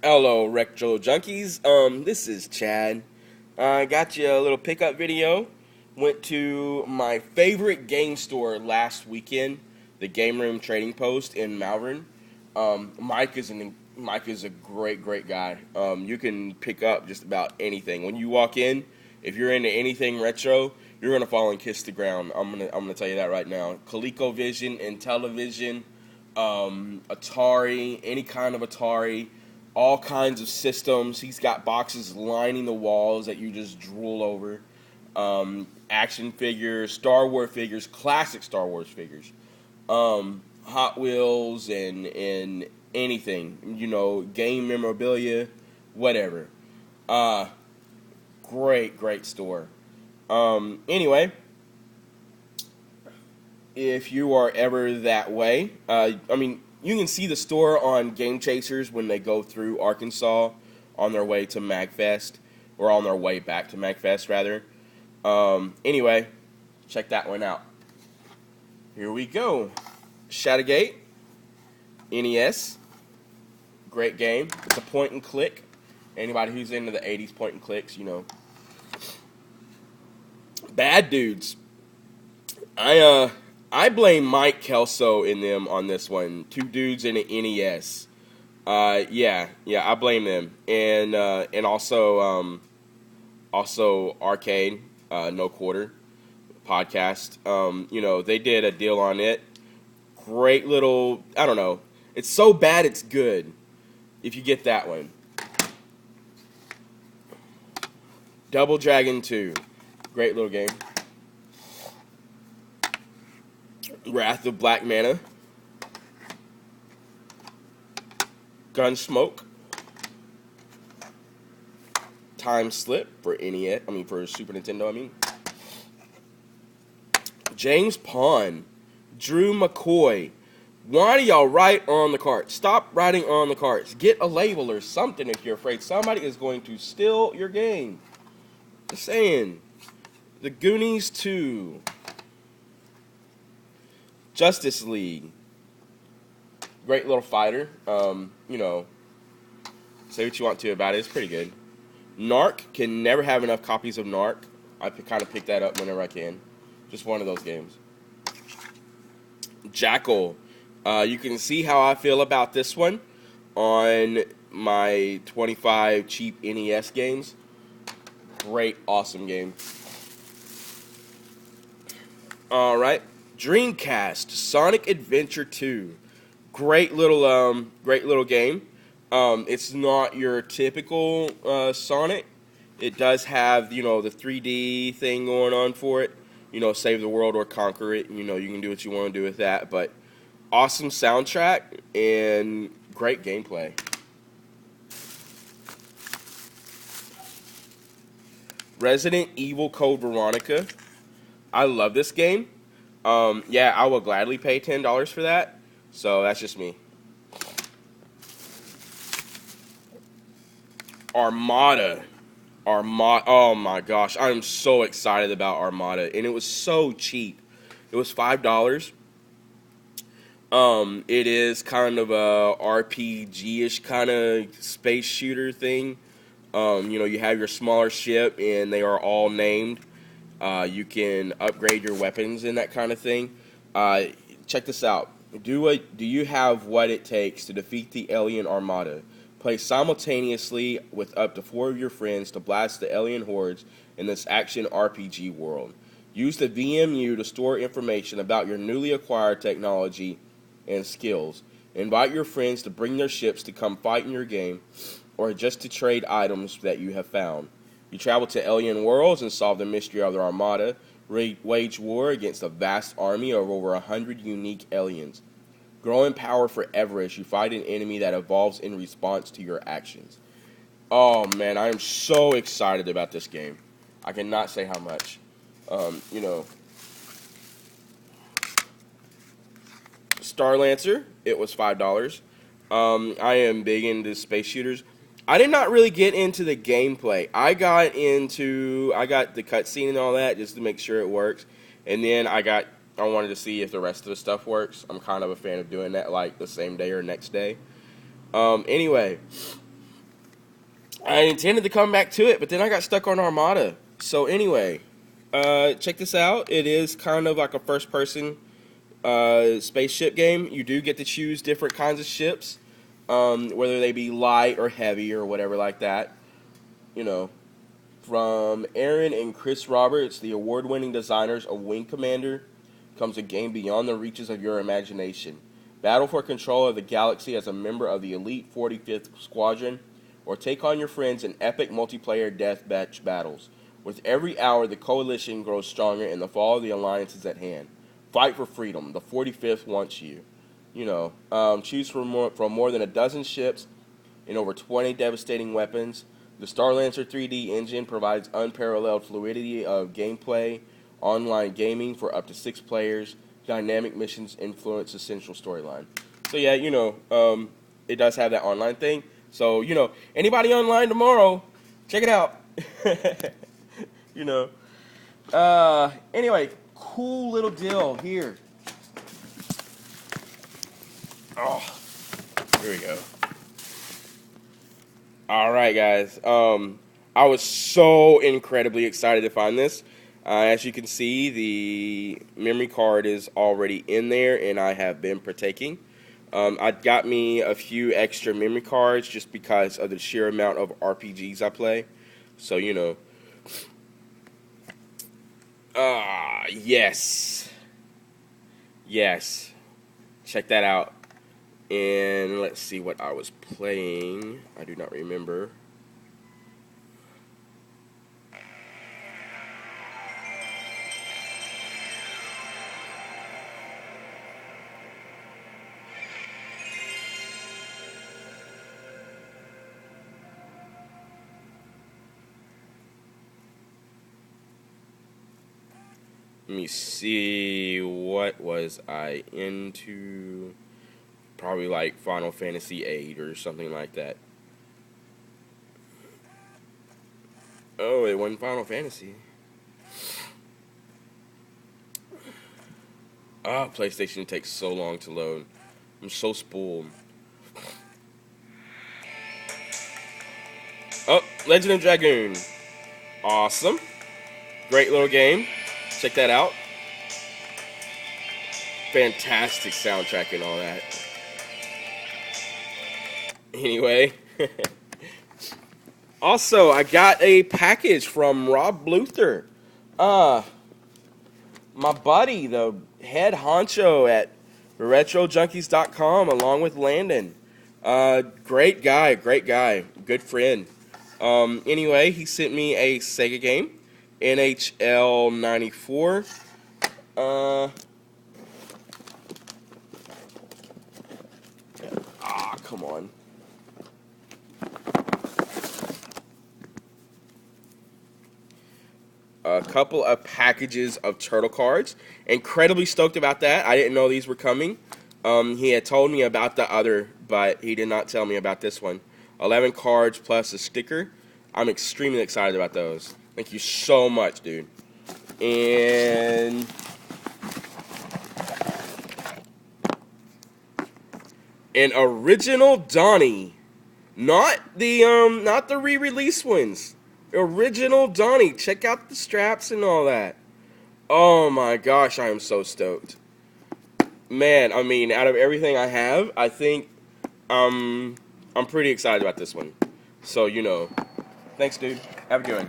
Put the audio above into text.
Hello, Retro Junkies. This is Chad. I got you a little pickup video. Went to my favorite game store last weekend, the Game Room Trading Post in Malvern. Mike is a great guy. You can pick up just about anything when you walk in. If you're into anything retro, you're gonna fall and kiss the ground. I'm gonna tell you that right now. ColecoVision, Intellivision, Atari, any kind of Atari, all kinds of systems. He's got boxes lining the walls that you just drool over. Action figures, Star Wars figures, classic Star Wars figures, Hot Wheels, and anything, game memorabilia, whatever. Great store. Anyway, if you are ever that way, you can see the store on Game Chasers when they go through Arkansas on their way to MagFest, or on their way back to MagFest, rather. Anyway, check that one out. Here we go. Shadowgate, NES, great game. It's a point and click. Anybody who's into the 80s point and clicks, Bad Dudes. I blame Mike Kelso in them on this one. Two dudes in an NES. Yeah, I blame them. And also Arcade, No Quarter podcast. They did a deal on it. Great little, I don't know. It's so bad it's good. If you get that one. Double Dragon 2. Great little game. Wrath of Black Mana. Gunsmoke. Time Slip for for Super Nintendo, James Pond. Drew McCoy. Why do y'all write on the carts? Stop writing on the carts. Get a label or something if you're afraid somebody is going to steal your game. Just saying. The Goonies 2. Justice League. Great little fighter. Say what you want to about it. It's pretty good. Narc. Can never have enough copies of Narc. I kind of pick that up whenever I can. Just one of those games. Jackal. You can see how I feel about this one on my 25 cheap NES games. Great, awesome game. Alright. Dreamcast. Sonic Adventure 2. Great little game. It's not your typical Sonic. It does have, the 3D thing going on for it. Save the world or conquer it. You can do what you want to do with that. But awesome soundtrack and great gameplay. Resident Evil Code Veronica. I love this game. I will gladly pay $10 for that. So that's just me. Armada. Oh my gosh, I'm so excited about Armada, and it was so cheap. It was $5. It is kind of a RPG-ish kind of space shooter thing. You have your smaller ship, and they are all named. You can upgrade your weapons and that kind of thing. Check this out. Do you have what it takes to defeat the alien armada? Play simultaneously with up to 4 of your friends to blast the alien hordes in this action RPG world. Use the VMU to store information about your newly acquired technology and skills. Invite your friends to bring their ships to come fight in your game, or just to trade items that you have found. You travel to alien worlds and solve the mystery of the armada. Wage war against a vast army of over 100 unique aliens. Grow in power forever as you fight an enemy that evolves in response to your actions. Oh man, I am so excited about this game. I cannot say how much. Star Lancer, it was $5. I am big into space shooters. I did not really get into the gameplay. I got the cutscene and all that just to make sure it works. And then I wanted to see if the rest of the stuff works. I'm kind of a fan of doing that like the same day or next day. Anyway, I intended to come back to it, but then I got stuck on Armada. So anyway, check this out. It is kind of like a first-person spaceship game. You do get to choose different kinds of ships, whether they be light or heavy or whatever like that. You know, from Aaron and Chris Roberts, the award-winning designers of Wing Commander, comes a game beyond the reaches of your imagination. Battle for control of the galaxy as a member of the elite 45th Squadron, or take on your friends in epic multiplayer deathmatch battles. With every hour, the coalition grows stronger and the fall of the alliance is at hand. Fight for freedom. The 45th wants you. Choose from more than a dozen ships and over 20 devastating weapons. The Starlancer 3D engine provides unparalleled fluidity of gameplay, online gaming for up to 6 players. Dynamic missions influence the central storyline. So yeah, it does have that online thing. So, anybody online tomorrow, check it out. Anyway, cool little deal here. Oh, here we go. All right, guys. I was so incredibly excited to find this. As you can see, the memory card is already in there, and I have been partaking. I got me a few extra memory cards just because of the sheer amount of RPGs I play. So, yes. Yes. Check that out. And let's see what I was playing. I do not remember. Let me see, what was I into? Probably like Final Fantasy VIII or something like that. Oh, it wasn't Final Fantasy. PlayStation takes so long to load. I'm so spoiled. Oh, Legend of Dragoon. Awesome. Great little game. Check that out. Fantastic soundtrack and all that. Anyway. Also, I got a package from Rob Bluther. My buddy, the head honcho at RetroJunkies.com, along with Landon. Great guy, good friend. Anyway, he sent me a Sega game, NHL 94. Come on. A couple of packages of turtle cards. Incredibly stoked about that. I didn't know these were coming. He had told me about the other, but he did not tell me about this one. 11 cards plus a sticker. I'm extremely excited about those. Thank you so much, dude. And an original Donnie, not the re-release ones. Original Donnie. Check out the straps and all that. Oh my gosh, I am so stoked. Man, I mean, out of everything I have, I think I'm pretty excited about this one. So, thanks, dude. Have a good one.